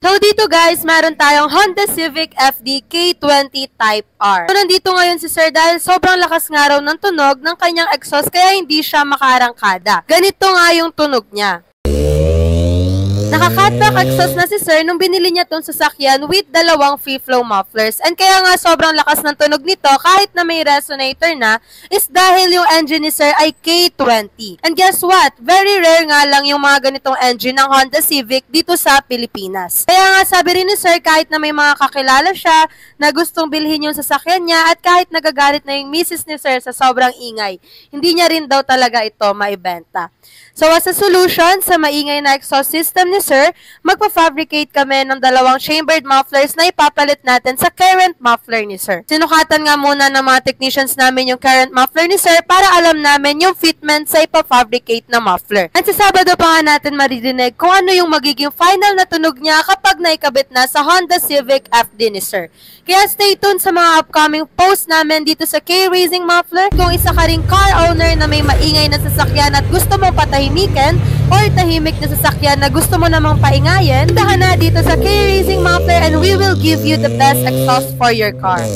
So dito guys, meron tayong Honda Civic FD K20 Type R. So nandito ngayon si Sir dahil sobrang lakas nga raw ng tunog ng kanyang exhaust kaya hindi siya makaarangkada. Ganito nga yung tunog niya. Naka-cutback exhaust na si Sir nung binili niya tong sasakyan with dalawang free flow mufflers. And kaya nga sobrang lakas ng tunog nito kahit na may resonator na is dahil yung engine ni Sir ay K20. And guess what? Very rare nga lang yung mga ganitong engine ng Honda Civic dito sa Pilipinas. Kaya nga sabi rin ni Sir kahit na may mga kakilala siya na gustong bilhin yung sasakyan niya at kahit nagagalit na yung misis ni Sir sa sobrang ingay, hindi niya rin daw talaga ito maibenta. So as a solution sa maingay na exhaust system ni Sir, magpa-fabricate kami ng dalawang chambered mufflers na ipapalit natin sa current muffler ni Sir. Sinukatan nga muna ng mga technicians namin yung current muffler ni Sir para alam namin yung fitment sa ipa-fabricate na muffler. At sa Sabado pa nga natin maririnig kung ano yung magiging final na tunog niya kapag naikabit na sa Honda Civic FD ni Sir. Kaya stay tuned sa mga upcoming posts namin dito sa K-Racing Muffler. Kung isa ka ring car owner na may maingay na sasakyan at gusto mong patahimikin or tahimik na sasakyan na gusto mo namang paingayin, punta ka na dito sa K-Racing Muffler and we will give you the best exhaust for your car.